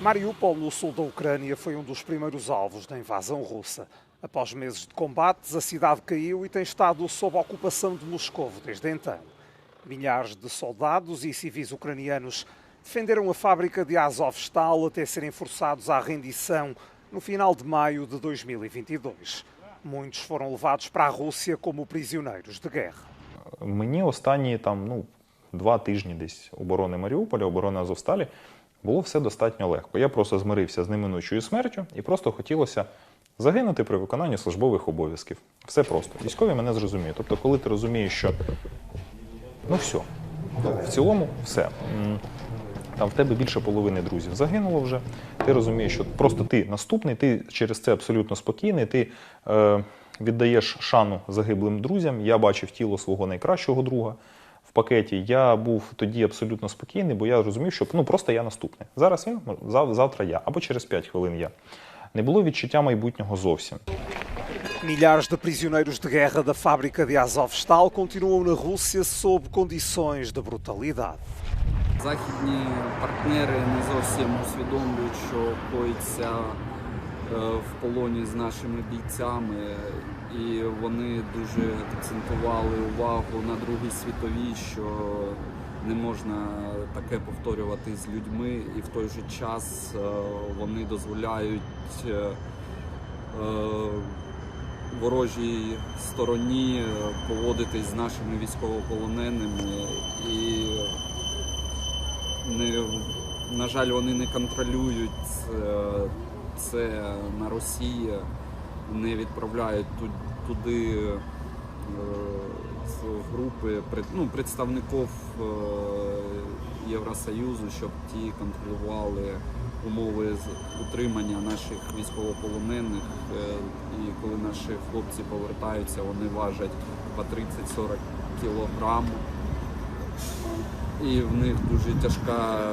Mariupol, no sul da Ucrânia, foi um dos primeiros alvos da invasão russa. Após meses de combates, a cidade caiu e tem estado sob a ocupação de Moscovo desde então. Milhares de soldados e civis ucranianos defenderam a fábrica de Azovstal até serem forçados à rendição no final de maio de 2022. Muitos foram levados para a Rússia como prisioneiros de guerra. Мені останні 2 тижні десь оборони Маріуполя, оборони Азовсталі, було все достатньо легко. Я просто змирився з неминучою смертю і просто хотілося загинути при виконанні службових обов'язків. Все просто. Військові мене зрозуміють. Тобто, коли ти розумієш, що все, в цілому все. Там в тебе більше половини друзів загинуло вже. Ти розумієш, що просто ти наступний, ти через це абсолютно спокійний, ти віддаєш шану загиблим друзям. Я бачив тіло свого найкращого друга в пакеті. Я був тоді абсолютно спокійний, бо я розумів, що просто я наступний. Зараз він, завтра я, або через 5 хвилин я. Не було відчуття майбутнього зовсім. Milhares de prisioneiros de guerra da fábrica de Azovstal continuam na Rússia sob condições de brutalidade. Західні партнери не зовсім усвідомлюють, що коїться в полоні з нашими бійцями, і вони дуже акцентували увагу на Другій світовій, що не можна таке повторювати з людьми, і в той же час вони дозволяють ворожій стороні поводитись з нашими військовополоненими, і на жаль, вони не контролюють це на Росії, не відправляють туди групи представників Євросоюзу, щоб ті контролювали умови утримання наших військовополонених. І коли наші хлопці повертаються, вони важать по 30-40 кілограм. І в них дуже тяжка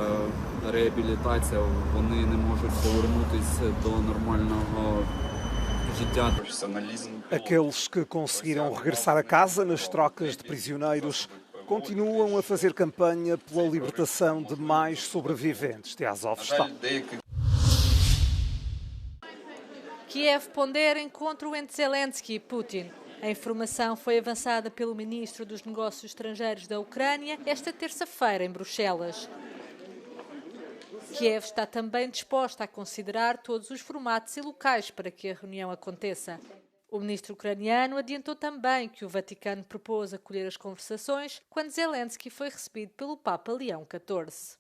реабілітація, вони не можуть повернутися до нормального життя. Aqueles que conseguiram regressar a casa nas trocas de prisioneiros continuam a fazer campanha pela libertação de mais sobreviventes de Azovstal. Kiev pondera encontro entre Zelensky e Putin. A informação foi avançada pelo ministro dos Negócios Estrangeiros da Ucrânia esta terça-feira em Bruxelas. Kiev está também disposta a considerar todos os formatos e locais para que a reunião aconteça. O ministro ucraniano adiantou também que o Vaticano propôs acolher as conversações quando Zelensky foi recebido pelo Papa Leão XIV.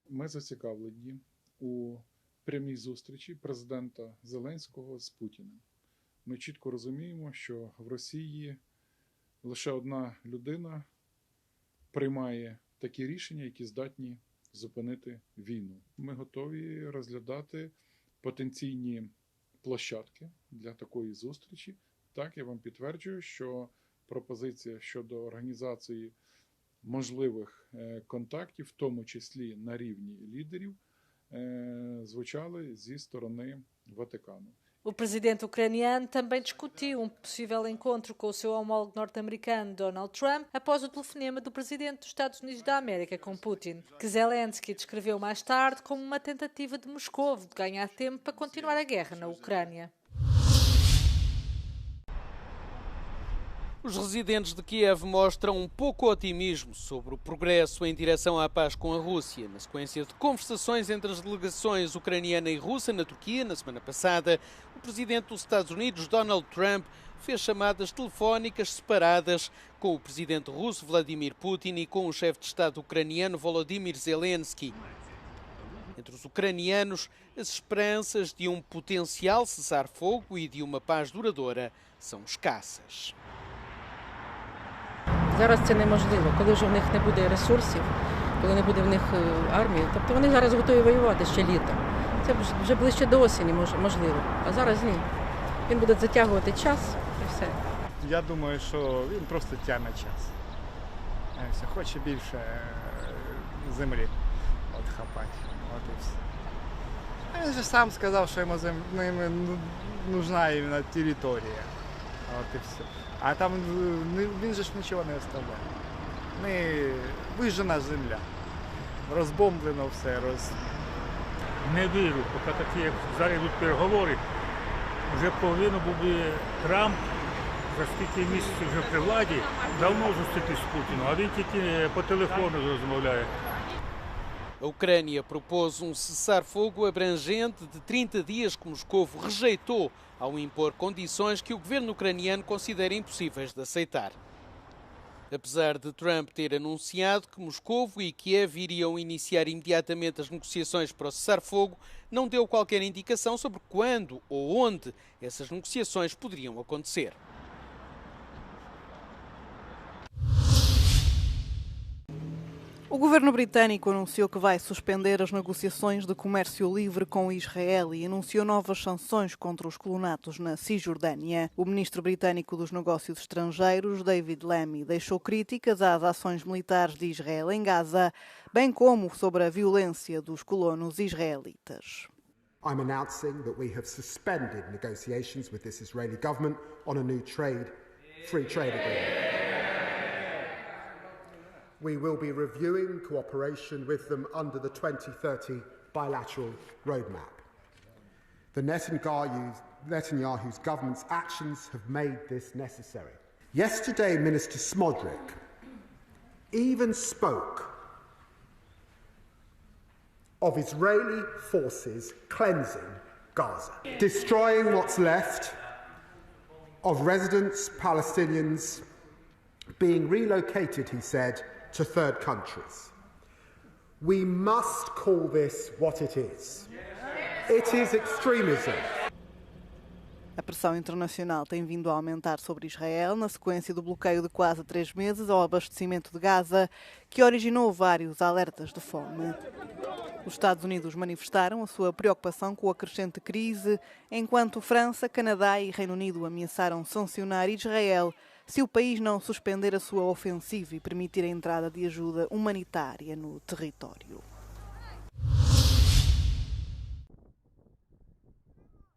Ми зацікавлені у прямій зустрічі президента Зеленського з Путіним. Ми чітко розуміємо, що в Росії лише одна людина приймає такі рішення, які здатні зупинити війну. Ми готові розглядати потенційні площадки для такої зустрічі. Так, я вам підтверджую, що пропозиція щодо організації можливих контактів, в тому числі на рівні лідерів, звучали зі сторони Ватикану. O presidente ucraniano também discutiu possível encontro com o seu homólogo norte-americano Donald Trump após o telefonema do presidente dos Estados Unidos da América com Putin, que Zelensky descreveu mais tarde como uma tentativa de Moscou de ganhar tempo para continuar a guerra na Ucrânia. Os residentes de Kiev mostram pouco otimismo sobre o progresso em direção à paz com a Rússia. Na sequência de conversações entre as delegações ucraniana e russa na Turquia, na semana passada, o presidente dos Estados Unidos, Donald Trump, fez chamadas telefónicas separadas com o presidente russo, Vladimir Putin, e com o chefe de Estado ucraniano, Volodymyr Zelensky. Entre os ucranianos, as esperanças de um potencial cessar-fogo e de uma paz duradoura são escassas. Зараз це неможливо, коли вже в них не буде ресурсів, коли не буде в них армії. Тобто вони зараз готові воювати ще літо. Це вже ближче до осені, можливо, а зараз ні. Він буде затягувати час і все. Я думаю, що він просто тягне час. Хоче більше землі хапати. От і все. Він же сам сказав, що йому нужна іменно територія. От і все. А там він же ж нічого не оставляє. Вижжена земля. Розбомблено все, Не вірю, поки такі, як зараз йдуть переговори, вже повинен був би Трамп за скільки місяців вже при владі, давно зустрітись з Путіним, а він тільки по телефону розмовляє. A Ucrânia propôs cessar-fogo abrangente de 30 dias que Moscovo rejeitou ao impor condições que o governo ucraniano considera impossíveis de aceitar. Apesar de Trump ter anunciado que Moscovo e Kiev iriam iniciar imediatamente as negociações para o cessar-fogo, não deu qualquer indicação sobre quando ou onde essas negociações poderiam acontecer. O governo britânico anunciou que vai suspender as negociações de comércio livre com Israel e anunciou novas sanções contra os colonatos na Cisjordânia. O ministro britânico dos Negócios Estrangeiros, David Lammy, deixou críticas às ações militares de Israel em Gaza, bem como sobre a violência dos colonos israelitas. I'm announcing that we have suspended negotiations with this Israeli government on a new free trade agreement. We will be reviewing cooperation with them under the 2030 bilateral roadmap. The Netanyahu's government's actions have made this necessary. Yesterday, Minister Smodrik even spoke of Israeli forces cleansing Gaza, destroying what's left of residents, Palestinians, being relocated, he said, to third countries. We must call this what it is. It is extremism. A pressão internacional tem vindo a aumentar sobre Israel na sequência do bloqueio de quase 3 meses ao abastecimento de Gaza, que originou vários alertas de fome. Os Estados Unidos manifestaram a sua preocupação com a crescente crise, enquanto França, Canadá e Reino Unido ameaçaram sancionar Israel se o país não suspender a sua ofensiva e permitir a entrada de ajuda humanitária no território.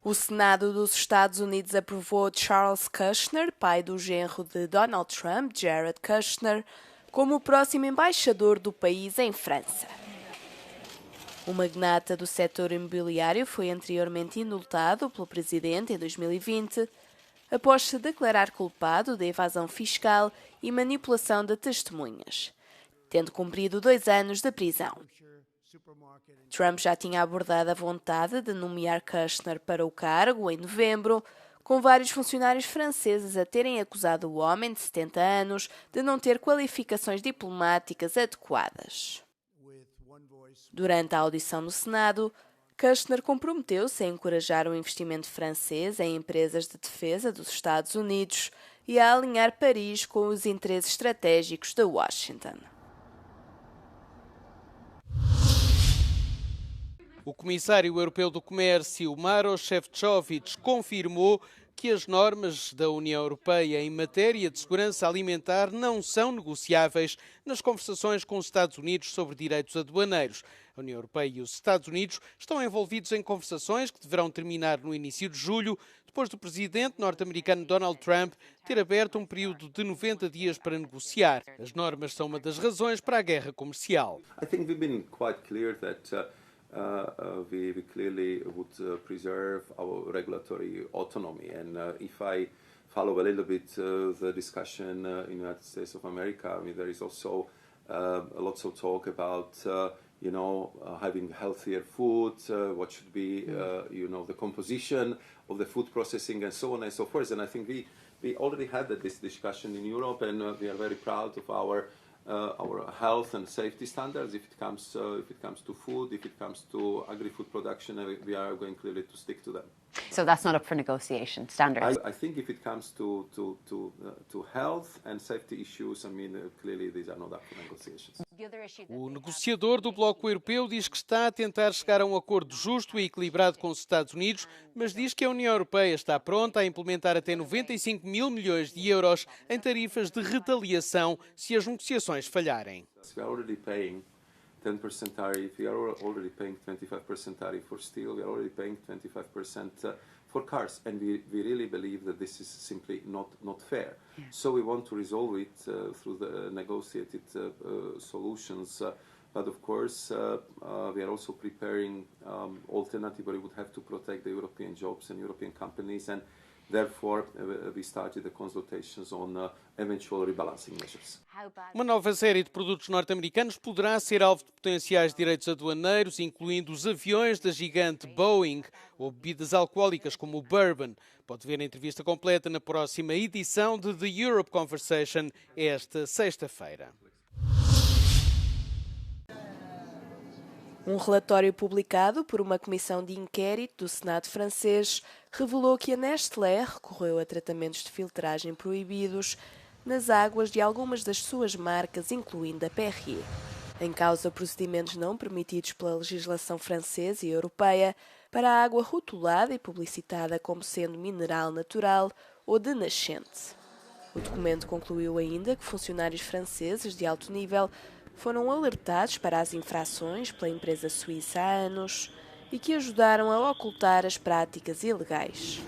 O Senado dos Estados Unidos aprovou Charles Kushner, pai do genro de Donald Trump, Jared Kushner, como o próximo embaixador do país em França. O magnata do setor imobiliário foi anteriormente indultado pelo presidente em 2020, após se declarar culpado de evasão fiscal e manipulação de testemunhas, tendo cumprido 2 anos de prisão. Trump já tinha abordado a vontade de nomear Kushner para o cargo em novembro, com vários funcionários franceses a terem acusado o homem de 70 anos de não ter qualificações diplomáticas adequadas. Durante a audição no Senado, Kushner comprometeu-se a encorajar o investimento francês em empresas de defesa dos Estados Unidos e a alinhar Paris com os interesses estratégicos de Washington. O Comissário Europeu do Comércio, Maroš Šefčovič, confirmou que as normas da União Europeia em matéria de segurança alimentar não são negociáveis nas conversações com os Estados Unidos sobre direitos aduaneiros. A União Europeia e os Estados Unidos estão envolvidos em conversações que deverão terminar no início de julho, depois do presidente norte-americano Donald Trump ter aberto um período de 90 dias para negociar. As normas são uma das razões para a guerra comercial. I think we've been quite clear that we clearly would preserve our regulatory autonomy. And if I follow a little bit the discussion in the United States of America, I mean, there is also lots of talk about having healthier food, what should be, the composition of the food processing and so on and so forth. And I think we already had this discussion in Europe, and we are very proud of our health and safety standards. If it comes to food, if it comes to agri-food production, we are going clearly to stick to them. So that's not up for negotiation, standards? I think if it comes to health and safety issues, I mean, clearly these are not up for negotiations. O negociador do Bloco Europeu diz que está a tentar chegar a um acordo justo e equilibrado com os Estados Unidos, mas diz que a União Europeia está pronta a implementar até 95 mil milhões de euros em tarifas de retaliação se as negociações falharem. We are already paying 10% tariff, we are already paying 25% tariff for steel, we are already paying 25% for cars, and we really believe that this is simply not fair. Yeah. So we want to resolve it through the negotiated solutions But of course, we are also preparing alternative where we would have to protect the European jobs and European companies, and therefore we started the consultations on eventual rebalancing measures. Uma nova série de produtos norte-americanos poderá ser alvo de potenciais direitos aduaneiros, incluindo os aviões da gigante Boeing ou bebidas alcoólicas como o bourbon. Pode ver a entrevista completa na próxima edição de The Europe Conversation, esta sexta-feira. Um relatório publicado por uma comissão de inquérito do Senado francês revelou que a Nestlé recorreu a tratamentos de filtragem proibidos nas águas de algumas das suas marcas, incluindo a Perrier. Em causa procedimentos não permitidos pela legislação francesa e europeia para a água rotulada e publicitada como sendo mineral natural ou de nascente. O documento concluiu ainda que funcionários franceses de alto nível foram alertados para as infrações pela empresa suíça há anos e que ajudaram a ocultar as práticas ilegais.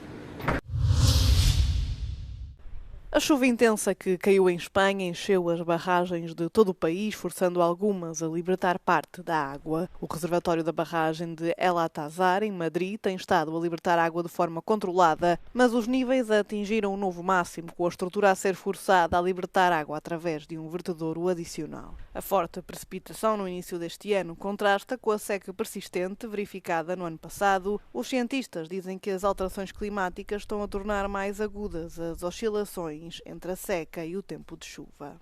A chuva intensa que caiu em Espanha encheu as barragens de todo o país, forçando algumas a libertar parte da água. O reservatório da barragem de El Atazar, em Madrid, tem estado a libertar água de forma controlada, mas os níveis atingiram um novo máximo, com a estrutura a ser forçada a libertar água através de um vertedouro adicional. A forte precipitação no início deste ano contrasta com a seca persistente verificada no ano passado. Os cientistas dizem que as alterações climáticas estão a tornar mais agudas as oscilações entre a seca e o tempo de chuva.